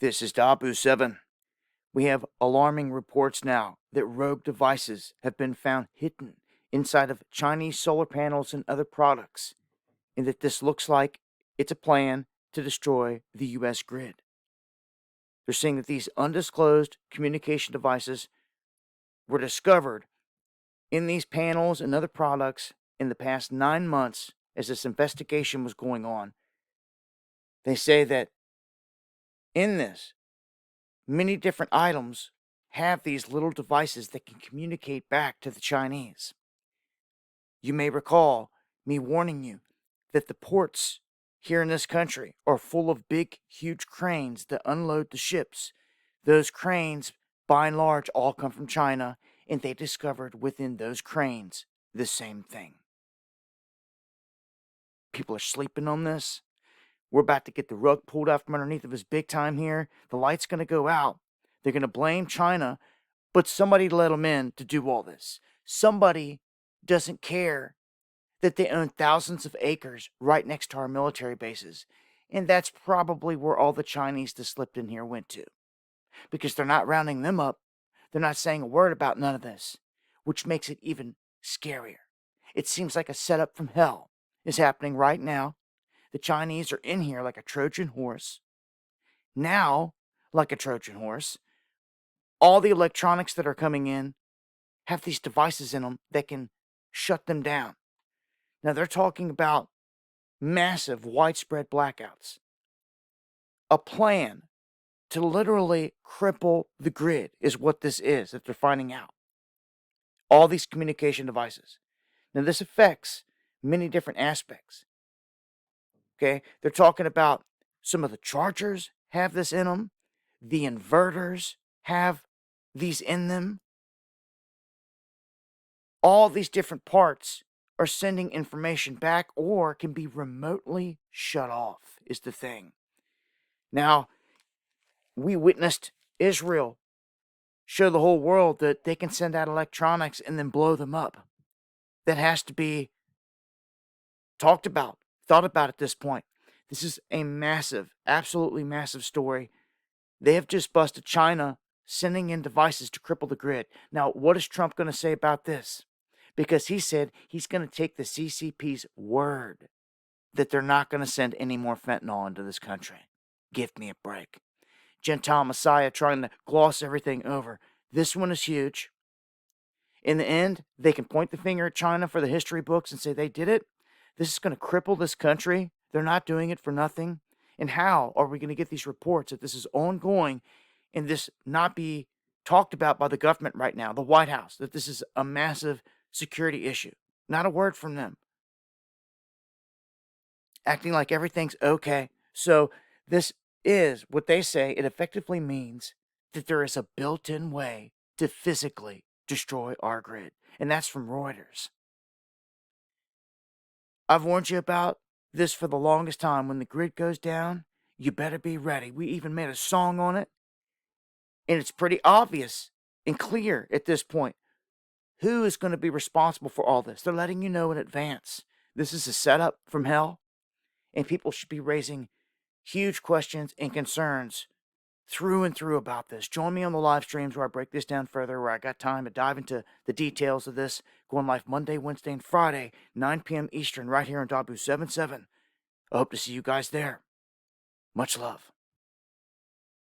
This is Dabu 7. We have alarming reports now that rogue devices have been found hidden inside of Chinese solar panels and other products, and that this looks like it's a plan to destroy the U.S. grid. They're saying that these undisclosed communication devices were discovered in these panels and other products in the past 9 months as this investigation was going on. They say that in this, many different items have these little devices that can communicate back to the Chinese. You may recall me warning you that the ports here in this country are full of big, huge cranes that unload the ships. Those cranes, by and large, all come from China, and they discovered within those cranes the same thing. People are sleeping on this. We're about to get the rug pulled out from underneath of us big time here. The light's going to go out. They're going to blame China, but somebody let them in to do all this. Somebody doesn't care that they own thousands of acres right next to our military bases. And that's probably where all the Chinese that slipped in here went to. Because they're not rounding them up. They're not saying a word about none of this, which makes it even scarier. It seems like a setup from hell is happening right now. The Chinese are in here like a Trojan horse. Now, like a Trojan horse, all the electronics that are coming in have these devices in them that can shut them down. Now, they're talking about massive, widespread blackouts. A plan to literally cripple the grid is what this is that they're finding out. All these communication devices. Now, this affects many different aspects. Okay, they're talking about some of the chargers have this in them. The inverters have these in them. All these different parts are sending information back or can be remotely shut off, is the thing. Now, we witnessed Israel show the whole world that they can send out electronics and then blow them up. That has to be talked about, thought about at this point. This is a massive, absolutely massive story. They have just busted China sending in devices to cripple the grid. Now, what is Trump going to say about this? Because he said he's going to take the CCP's word that they're not going to send any more fentanyl into this country. Give me a break. Gentile Messiah trying to gloss everything over. This one is huge. In the end, they can point the finger at China for the history books and say they did it. This is going to cripple this country. They're not doing it for nothing. And how are we going to get these reports that this is ongoing and this not be talked about by the government right now, the White House, that this is a massive security issue? Not a word from them. Acting like everything's okay. So this is what they say. It effectively means that there is a built-in way to physically destroy our grid. And that's from Reuters. I've warned you about this for the longest time. When the grid goes down, you better be ready. We even made a song on it. And it's pretty obvious and clear at this point who is going to be responsible for all this. They're letting you know in advance. This is a setup from hell. And people should be raising huge questions and concerns through and through about this. Join me on the live streams where I break this down further, where I got time to dive into the details of this. Going live Monday, Wednesday, and Friday, 9 p.m. Eastern, right here on Dabu 77. I hope to see you guys there. Much love.